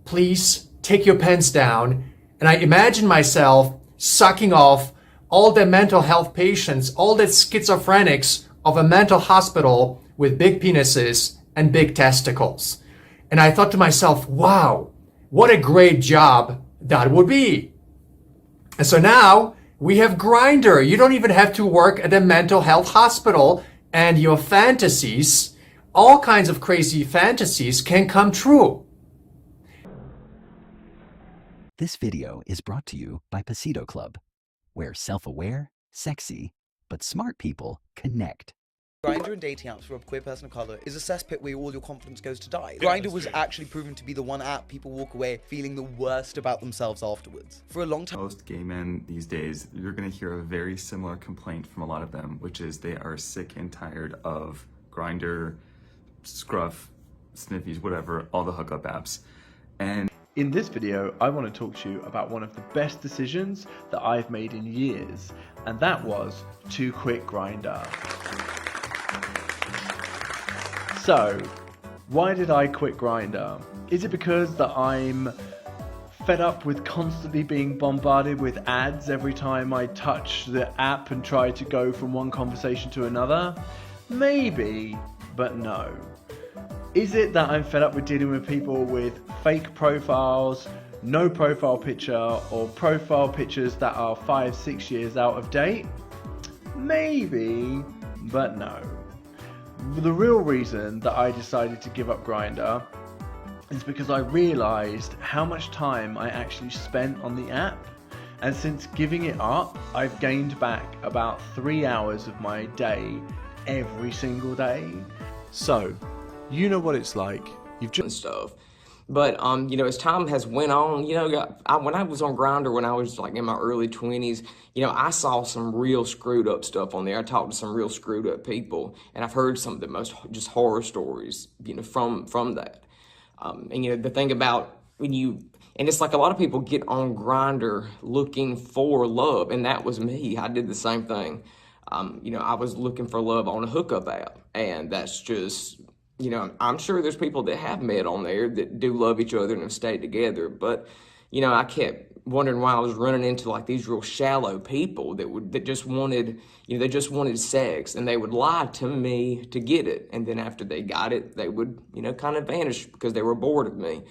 please take your pants down. And I imagine myself sucking off all the mental health patients, all the schizophrenics of a mental hospital with big penises and big testicles. And I thought to myself, wow, what a great job that would be. And so now we have Grindr. You don't even have to work at a mental health hospital, and your fantasies, all kinds of crazy fantasies, can come true. This video is brought to you by Pasito Club, where self-aware, sexy, but smart people connect. Grindr and dating apps for a queer person of colour is a cesspit where all your confidence goes to die. Grindr was actually proven to be the one app people walk away feeling the worst about themselves afterwards. For a long time, most gay men these days, you're going to hear a very similar complaint from a lot of them, which is they are sick and tired of Grindr, Scruff, Sniffies, whatever, all the hookup apps. And in this video, I want to talk to you about one of the best decisions that I've made in years, and that was to quit Grindr. So, why did I quit Grindr? Is it because that I'm fed up with constantly being bombarded with ads every time I touch the app and try to go from one conversation to another? Maybe, but no. Is it that I'm fed up with dealing with people with fake profiles, no profile picture, or profile pictures that are 5-6 years out of date? Maybe, but no. The real reason that I decided to give up Grindr is because I realized how much time I actually spent on the app, and since giving it up, I've gained back about 3 hours of my day every single day. So, you know what it's like. You've just stuff. But, you know, as time has went on, you know, when I was on Grindr, when I was like in my early 20s, you know, I saw some real screwed up stuff on there. I talked to some real screwed up people, and I've heard some of the most just horror stories, you know, from that. And, you know, the thing about and it's like a lot of people get on Grindr looking for love, and that was me. I did the same thing. You know, I was looking for love on a hookup app, and that's just, you know, I'm sure there's people that have met on there that do love each other and have stayed together. But, you know, I kept wondering why I was running into like these real shallow people that just wanted, you know, they just wanted sex, and they would lie to me to get it. And then after they got it, they would, you know, kind of vanish because they were bored of me.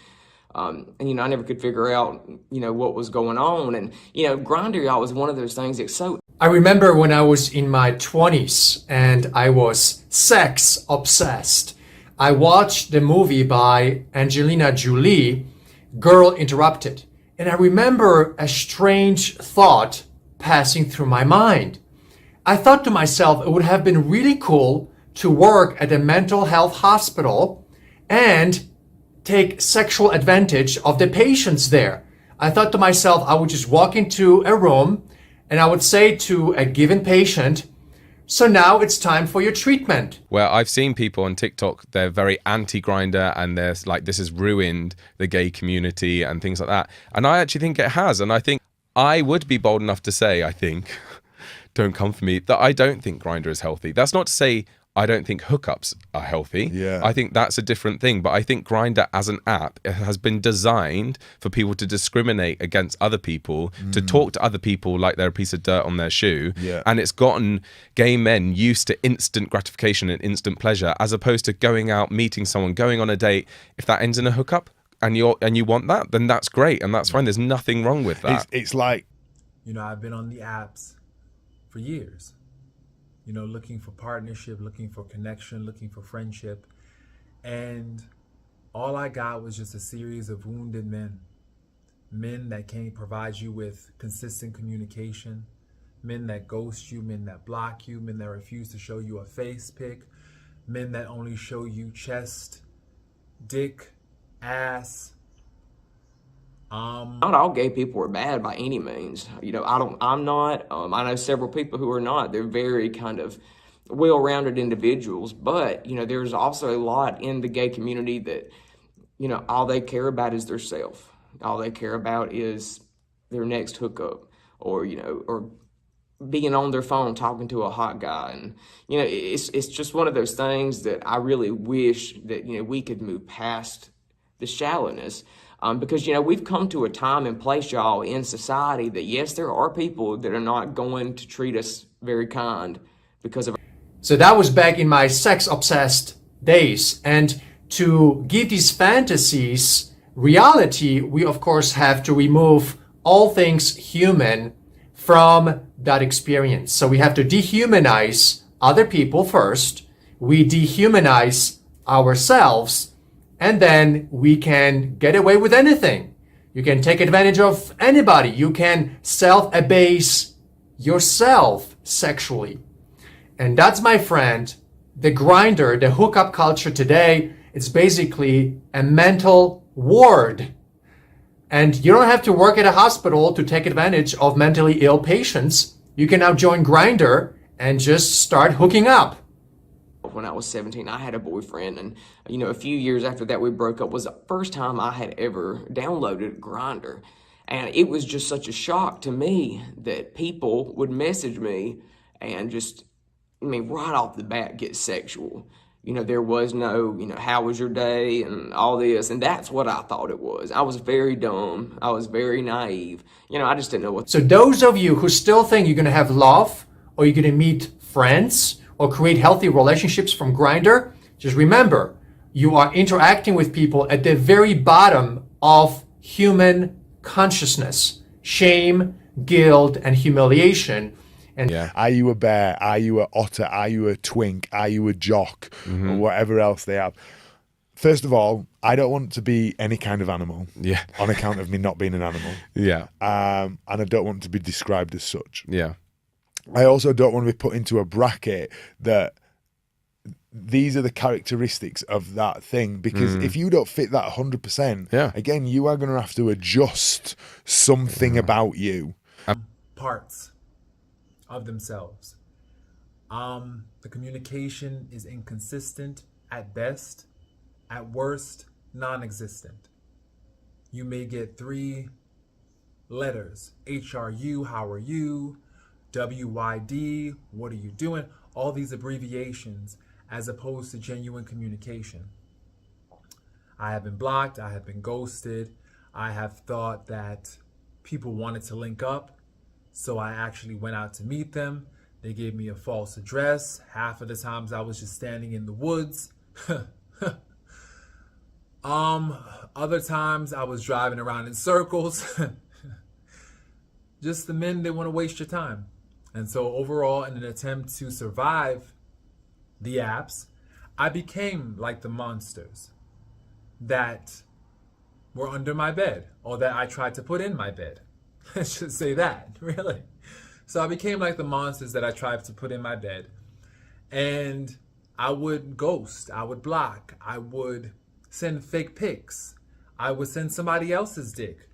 And, you know, I never could figure out, you know, what was going on. And, you know, Grindr, y'all, was one of those things that's so... I remember when I was in my 20s and I was sex obsessed. I watched the movie by Angelina Jolie, Girl Interrupted, and I remember a strange thought passing through my mind. I thought to myself it would have been really cool to work at a mental health hospital and take sexual advantage of the patients there. I thought to myself I would just walk into a room and I would say to a given patient, so now it's time for your treatment. Where I've seen people on TikTok, they're very anti-Grindr, and they're like, this has ruined the gay community and things like that. And I actually think it has. And I think I would be bold enough to say, I think, don't come for me, that I don't think Grindr is healthy. That's not to say I don't think hookups are healthy. Yeah. I think that's a different thing. But I think Grindr as an app, it has been designed for people to discriminate against other people, to talk to other people like they're a piece of dirt on their shoe. Yeah. And it's gotten gay men used to instant gratification and instant pleasure, as opposed to going out, meeting someone, going on a date. If that ends in a hookup and you want that, then that's great and that's fine. There's nothing wrong with that. It's like, you know, I've been on the apps for years. You know, looking for partnership, looking for connection, looking for friendship. And all I got was just a series of wounded men. Men that can't provide you with consistent communication. Men that ghost you, men that block you, men that refuse to show you a face pic. Men that only show you chest, dick, ass. Not all gay people are bad by any means. You know, I'm not. I know several people who are not. They're very kind of well-rounded individuals. But, you know, there's also a lot in the gay community that, you know, all they care about is their self. All they care about is their next hookup, or, you know, or being on their phone talking to a hot guy. And, you know, it's just one of those things that I really wish that, you know, we could move past the shallowness. Because, you know, we've come to a time and place, y'all, in society that, yes, there are people that are not going to treat us very kind because of. So that was back in my sex-obsessed days. And to give these fantasies reality, we of course have to remove all things human from that experience. So we have to dehumanize other people first. We dehumanize ourselves, and then we can get away with anything. You can take advantage of anybody. You can self-abase yourself sexually. And that's, my friend, the Grindr, the hookup culture today. It's basically a mental ward. And you don't have to work at a hospital to take advantage of mentally ill patients. You can now join Grindr and just start hooking up. When I was 17, I had a boyfriend, and you know, a few years after that we broke up was the first time I had ever downloaded Grindr. And it was just such a shock to me that people would message me and just, I mean, right off the bat get sexual. You know, there was no, you know, how was your day and all this, and that's what I thought it was. I was very dumb. I was very naive. You know, I just didn't know what. So those of you who still think you're going to have love, or you're going to meet friends, or create healthy relationships from Grindr, just remember, you are interacting with people at the very bottom of human consciousness. Shame, guilt, and humiliation. And are you a bear? Are you a otter? Are you a twink? Are you a jock? Or whatever else they have. First of all, I don't want to be any kind of animal. Yeah. On account of me not being an animal. Yeah. And I don't want to be described as such. Yeah. I also don't want to be put into a bracket that these are the characteristics of that thing, because if you don't fit that 100%, again, you are going to have to adjust something about you. Parts of themselves. The communication is inconsistent at best, at worst, non-existent. You may get 3 letters: HRU, how are you? WYD, what are you doing? All these abbreviations, as opposed to genuine communication. I have been blocked, I have been ghosted, I have thought that people wanted to link up, so I actually went out to meet them. They gave me a false address. Half of the times I was just standing in the woods. Other times I was driving around in circles. Just the men that want to waste your time. And so overall, in an attempt to survive the apps, I became like the monsters that were under my bed, or that I tried to put in my bed. I should say that, really. So I became like the monsters that I tried to put in my bed. And I would ghost, I would block, I would send fake pics, I would send somebody else's dick,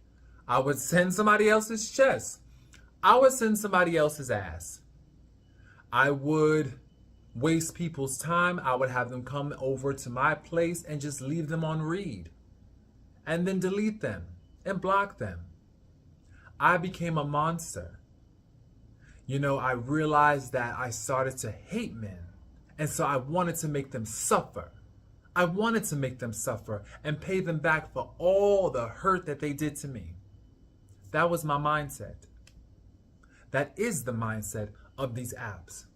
I would send somebody else's chest, I would send somebody else's ass. I would waste people's time. I would have them come over to my place and just leave them on read, and then delete them and block them. I became a monster. You know, I realized that I started to hate men, and so I wanted to make them suffer. I wanted to make them suffer and pay them back for all the hurt that they did to me. That was my mindset. That is the mindset of these apps.